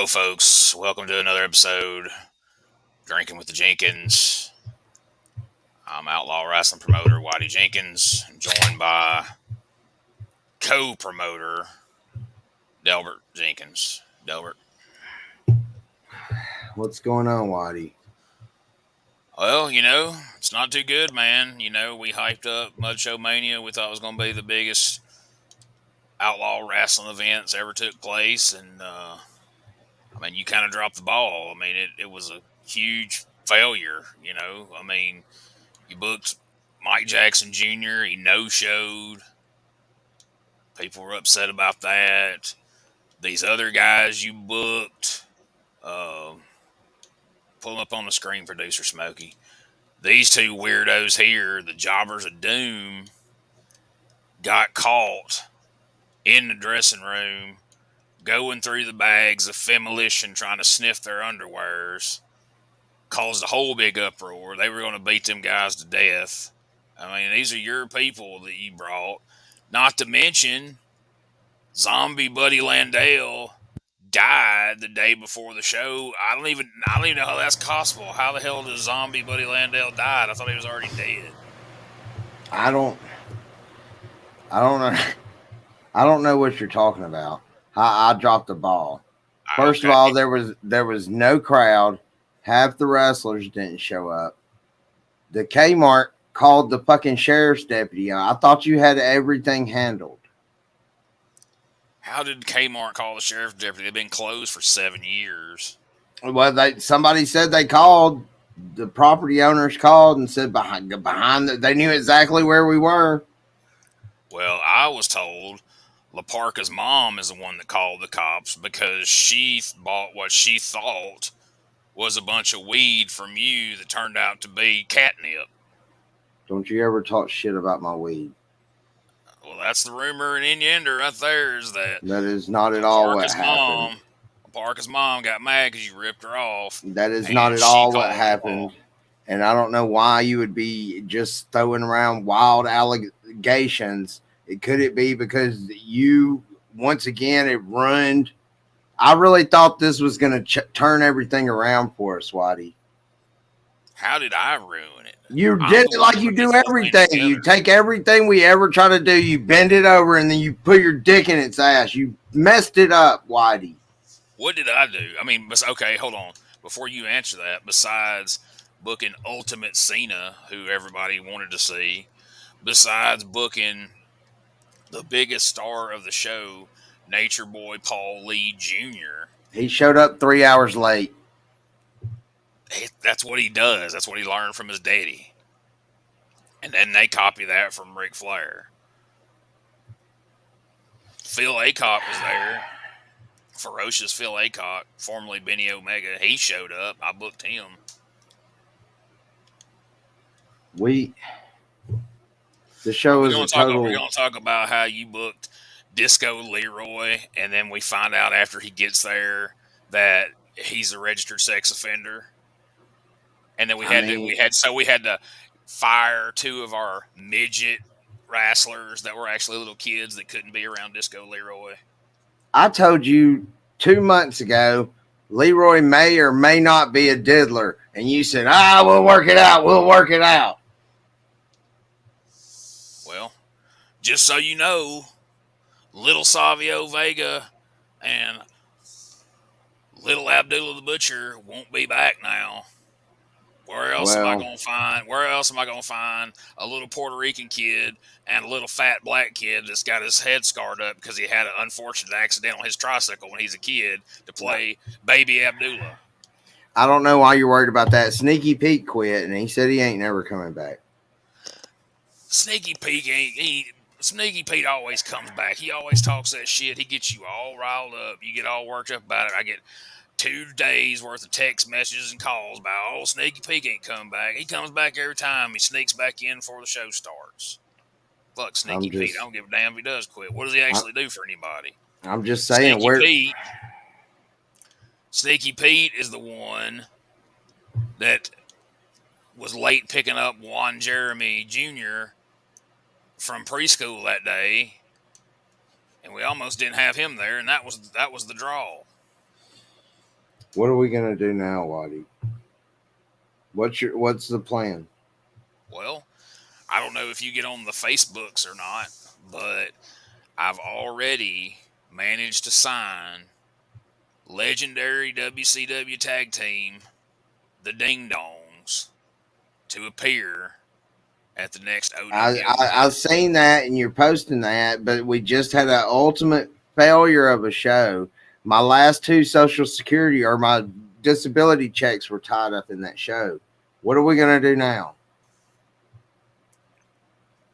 folks. Welcome to another episode, Drinking with the Jenkins. I'm outlaw wrestling promoter Whitey Jenkins, joined by co-promoter Delbert Jenkins. Delbert. What's going on, Whitey? Well, it's not too good, man. We hyped up Mud Show Mania. We thought it was going to be the biggest outlaw wrestling events ever took place, and you kind of dropped the ball. It was a huge failure. You booked Mike Jackson Jr. He no-showed. People were upset about that. These other guys you booked, pull up on the screen, producer Smokey. These two weirdos here, the Jobbers of Doom, got caught in the dressing room, going through the bags of Femolition, trying to sniff their underwears. Caused a whole big uproar. They were going to beat them guys to death. These are your people that you brought. Not to mention, Zombie Buddy Landale died the day before the show. I don't even know how that's possible. How the hell does Zombie Buddy Landale die? I thought he was already dead. I don't know. I don't know what you're talking about. I dropped the ball. First of all, there was no crowd. Half the wrestlers didn't show up. The Kmart called the fucking sheriff's deputy. I thought you had everything handled. How did Kmart call the sheriff's deputy? They've been closed for 7 years. Well, somebody said they called. The property owners called and said they knew exactly where we were. Well, I was told LaParca's mom is the one that called the cops because she bought what she thought was a bunch of weed from you that turned out to be catnip. Don't you ever talk shit about my weed. Well, that's the rumor and innuendo right there is that. That is not at all what happened. Parker's mom got mad because you ripped her off. That is not at all what happened. And I don't know why you would be just throwing around wild allegations. Could it be because you, once again, it ruined? I really thought this was going to turn everything around for us, Whitey. How did I ruin it? You did it like you do everything. You take everything we ever try to do, you bend it over, and then you put your dick in its ass. You messed it up, Whitey. What did I do? Okay, hold on. Before you answer that, besides booking Ultimate Cena, who everybody wanted to see, besides booking the biggest star of the show, Nature Boy Paul Lee Jr. He showed up 3 hours late. That's what he does. That's what he learned from his daddy. And then they copy that from Ric Flair. Phil Aycock was there. Ferocious Phil Aycock, formerly Benny Omega. He showed up. I booked him. The show is a total... We're going to talk about how you booked Disco Leroy, and then we find out after he gets there that he's a registered sex offender. And then we had to fire two of our midget wrestlers that were actually little kids that couldn't be around Disco Leroy. I told you 2 months ago, Leroy may or may not be a diddler. And you said, we'll work it out. We'll work it out. Well, just so you know, Little Savio Vega and Little Abdullah the Butcher won't be back now. Where else am I going to find a little Puerto Rican kid and a little fat black kid that's got his head scarred up because he had an unfortunate accident on his tricycle when he's a kid to play Baby Abdullah? I don't know why you're worried about that. Sneaky Pete quit, and he said he ain't never coming back. Sneaky Pete always comes back. He always talks that shit. He gets you all riled up. You get all worked up about it. I get 2 days worth of text messages and calls about, Sneaky Pete ain't come back. He comes back every time. He sneaks back in before the show starts. Fuck Sneaky Pete. I don't give a damn if he does quit. What does he actually do for anybody? I'm just saying. Sneaky Pete is the one that was late picking up Juan Jeremy Jr. from preschool that day, and we almost didn't have him there, and that was the draw. What are we gonna do now, Whitey? What's the plan? Well, I don't know if you get on the Facebooks or not, but I've already managed to sign legendary WCW tag team, the Ding Dongs, to appear at the next OWF I've Mud. seen that, and you're posting that, but we just had an ultimate failure of a show. My last two Social Security or my disability checks were tied up in that show. What are we gonna do now?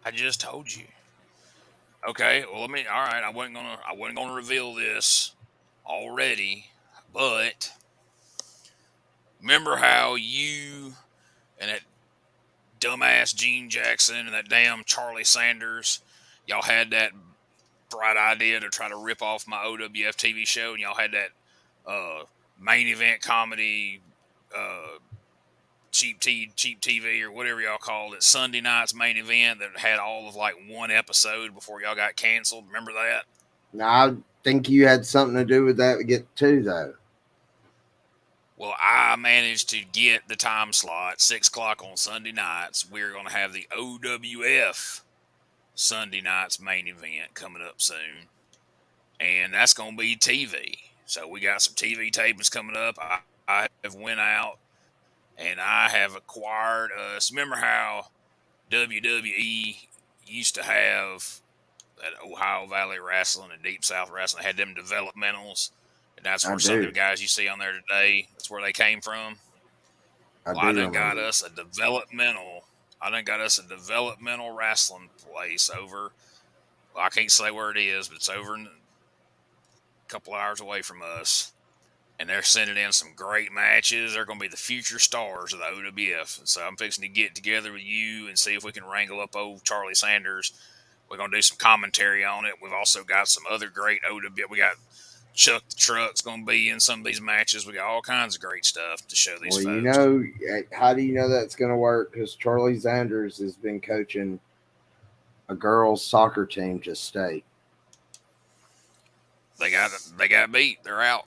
I just told you. Okay, well, all right, I wasn't gonna reveal this already, but remember how you and that dumbass Gene Jackson and that damn Charlie Sanders, y'all had that bright idea to try to rip off my OWF TV show, and y'all had that main event comedy, uh, cheap TV or whatever y'all called it, Sunday night's main event that had all of like one episode before y'all got canceled. Remember that? Now, I think you had something to do with that to get to, though. Well, I managed to get the time slot, 6 o'clock on Sunday nights. We're going to have the OWF Sunday night's main event coming up soon. And that's going to be TV. So we got some TV tapings coming up. I have went out and I have acquired us. Remember how WWE used to have that Ohio Valley Wrestling and Deep South Wrestling had them developmentals, and that's where some of the guys you see on there today, that's where they came from. I done got us a developmental. I done got us a developmental wrestling place over. Well, I can't say where it is, but it's over a couple hours away from us. And they're sending in some great matches. They're going to be the future stars of the OWF. And so I'm fixing to get together with you and see if we can wrangle up old Charlie Sanders. We're going to do some commentary on it. We've also got some other great OWF. We got Chuck the Truck's going to be in some of these matches. We got all kinds of great stuff to show these folks. You know, how do you know that's going to work? Because Charlie Sanders has been coaching a girls' soccer team to state. They got beat. They're out.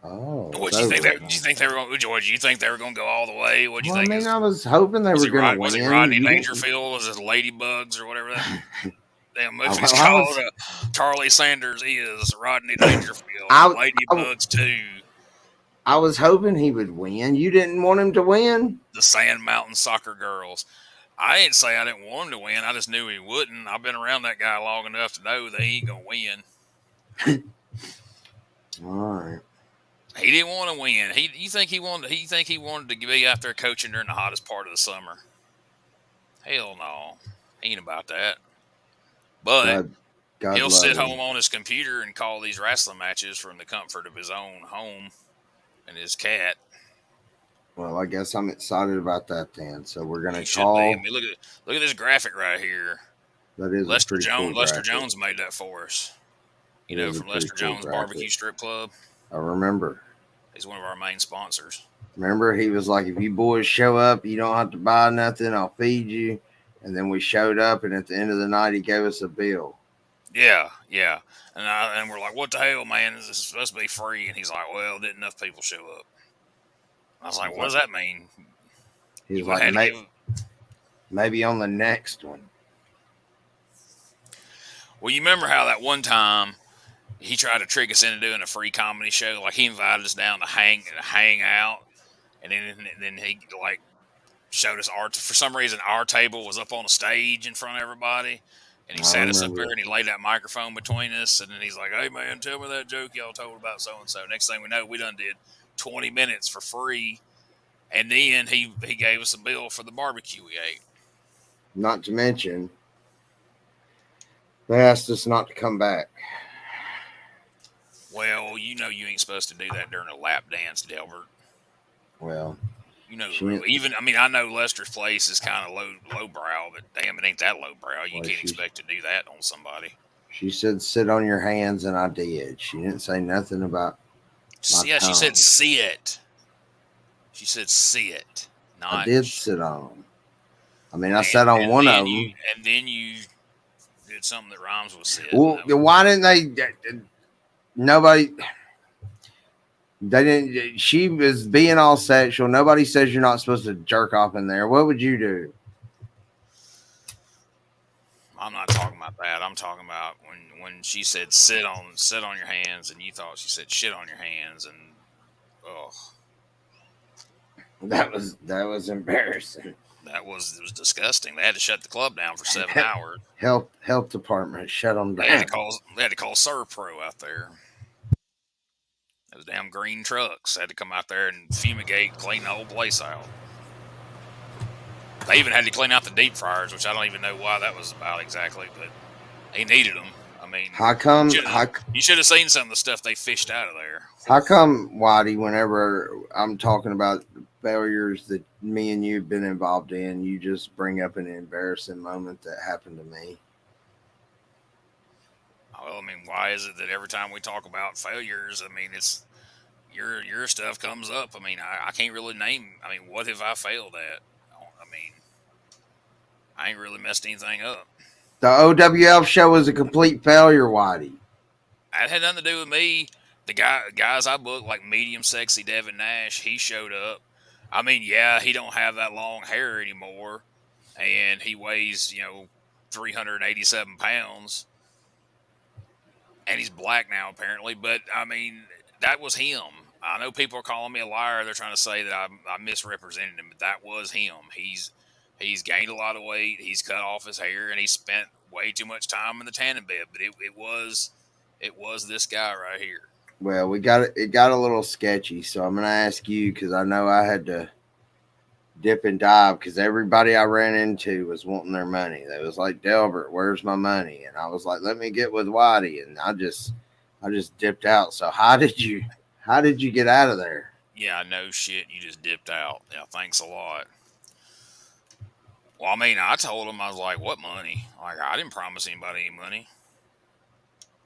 Oh, what do you think? Did you think they were going? What you think they were going to go all the way? What do you think? I mean, I was hoping they were going to win. Was it Rodney Dangerfield? Was it Ladybugs or whatever that damn movie's called? Charlie Sanders is Rodney Dangerfield. Ladybugs too. I was hoping he would win. You didn't want him to win? The Sand Mountain Soccer Girls. I didn't say I didn't want him to win. I just knew he wouldn't. I've been around that guy long enough to know that he ain't gonna win. All right. He didn't want to win. You think he wanted to be out there coaching during the hottest part of the summer? Hell no. He ain't about that. But God he'll sit home on his computer and call these wrestling matches from the comfort of his own home and his cat. Well, I guess I'm excited about that then. So we're gonna call. I mean, look at this graphic right here. That is Lester Jones. Cool Lester Jones made that for us. You know, from Lester Jones Barbecue Strip Club. I remember. He's one of our main sponsors. Remember, he was like, if you boys show up, you don't have to buy nothing. I'll feed you. And then we showed up, and at the end of the night, he gave us a bill. Yeah. And we're like, what the hell, man? This is supposed to be free. And he's like, well, didn't enough people show up. I was like, what does that mean? He's like, maybe on the next one. Well, you remember how that one time he tried to trick us into doing a free comedy show? Like, he invited us down to hang out. And then he, like, showed us art. For some reason, our table was up on a stage in front of everybody. And he sat us up there and he laid that microphone between us. And then he's like, hey, man, tell me that joke y'all told about so-and-so. Next thing we know, we done did 20 minutes for free. And then he gave us a bill for the barbecue we ate. Not to mention, they asked us not to come back. Well, you know you ain't supposed to do that during a lap dance, Delbert. Well, you know, I know Lester's place is kind of lowbrow, but damn, it ain't that lowbrow. You can't expect to do that on somebody. She said, sit on your hands, and I did. She didn't say nothing about she said sit. She said sit. I did sit on them. I mean, I sat on one of them. And then you did something that rhymes with sit. Well, why didn't they? Nobody. They didn't. She was being all sexual. Nobody says you're not supposed to jerk off in there. What would you do? I'm not talking about that. I'm talking about when she said sit on your hands, and you thought she said shit on your hands, and oh, That was embarrassing. it was disgusting. They had to shut the club down for 7 hours. Health department shut them down. They had to call Servpro out there. Those damn green trucks had to come out there and fumigate, clean the whole place out. They even had to clean out the deep fryers, which I don't even know why that was about exactly, but they needed them. I mean, How come? you should have seen some of the stuff they fished out of there. How come, Whitey? Whenever I'm talking about failures that me and you've been involved in, you just bring up an embarrassing moment that happened to me. Well, I mean, why is it that every time we talk about failures, I mean, it's your stuff comes up. I mean, I can't really name. I mean, what have I failed at? I mean, I ain't really messed anything up. The OWF show was a complete failure, Whitey. That had nothing to do with me. The guys I booked, like medium sexy Devin Nash, he showed up. I mean, yeah, he don't have that long hair anymore, and he weighs 387 pounds, and he's black now apparently. But I mean, that was him. I know people are calling me a liar. They're trying to say that I misrepresented him, but that was him. He's gained a lot of weight. He's cut off his hair, and he spent way too much time in the tanning bed. But it was this guy right here. Well, it got a little sketchy, so I'm gonna ask you because I know I had to dip and dive because everybody I ran into was wanting their money. They was like, Delbert, where's my money? And I was like, let me get with Whitey, and I just dipped out. So how did you get out of there? Yeah, no shit. You just dipped out. Yeah, thanks a lot. Well, I mean, I told him, I was like, what money? Like, I didn't promise anybody any money.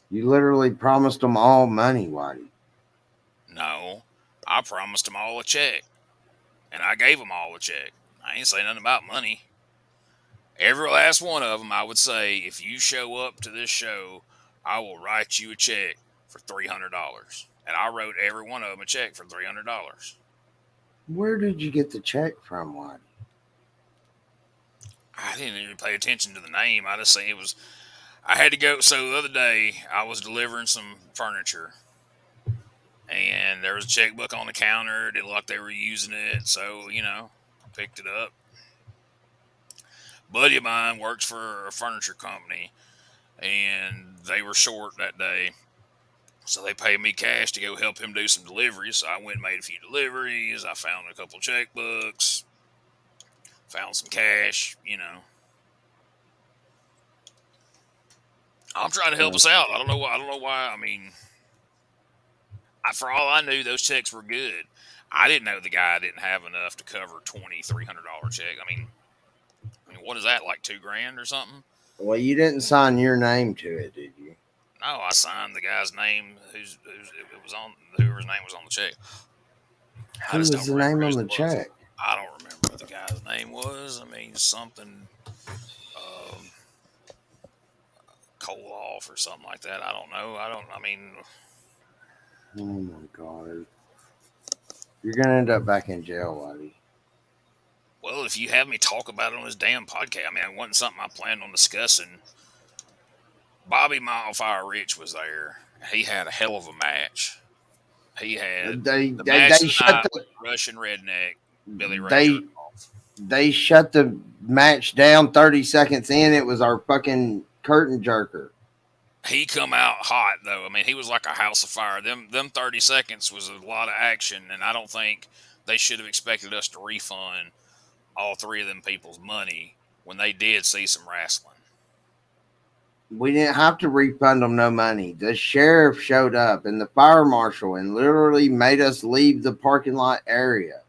You literally promised them all money, Whitey. No, I promised them all a check, and I gave them all a check. I ain't say nothing about money. Every last one of them, I would say, if you show up to this show, I will write you a check for $300. And I wrote every one of them a check for $300. Where did you get the check from, Whitey? I didn't even pay attention to the name. I just say it was. I had to go. So the other day, I was delivering some furniture, and there was a checkbook on the counter. It looked like they were using it, so I picked it up. Buddy of mine works for a furniture company, and they were short that day, so they paid me cash to go help him do some deliveries. So I went and made a few deliveries. I found a couple checkbooks, found some cash. I'm trying to help us out. I don't know why. I don't know why. I mean, for all I knew, those checks were good. I didn't know the guy didn't have enough to cover $2,300 check. I mean, what is that, like $2,000 or something? Well, you didn't sign your name to it, did you? No, I signed the guy's name whoever's name was on the check. Who was the name on the check? I don't remember what the guy's name was. I mean, something Koloff or something like that. I don't know. I mean. Oh my God. You're going to end up back in jail, Whitey. Well, if you have me talk about it on this damn podcast, I mean, it wasn't something I planned on discussing. Bobby Mildfire Rich was there. He had a hell of a match. He had the match of the night with Russian Redneck, Billy Ray. They shut the match down 30 seconds in. It was our fucking curtain jerker. He come out hot though. I mean, he was like a house of fire. Them 30 seconds was a lot of action, and I don't think they should have expected us to refund all three of them people's money when they did see some wrestling. We didn't have to refund them no money. The sheriff showed up and the fire marshal and literally made us leave the parking lot area.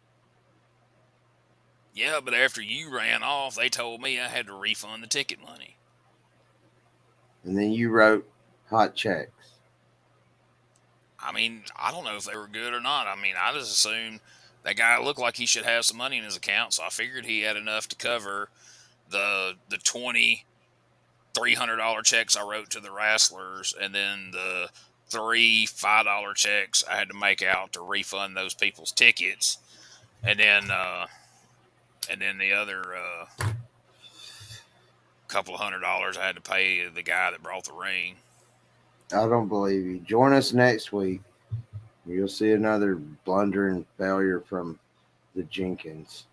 Yeah, but after you ran off, they told me I had to refund the ticket money. And then you wrote hot checks. I mean, I don't know if they were good or not. I mean, I just assumed that guy looked like he should have some money in his account, so I figured he had enough to cover the $2,300 checks I wrote to the wrestlers, and then the 3 $5 checks I had to make out to refund those people's tickets, and then the other couple of $100 I had to pay the guy that brought the ring. I don't believe you. Join us next week. You'll see another blundering failure from the Jenkins.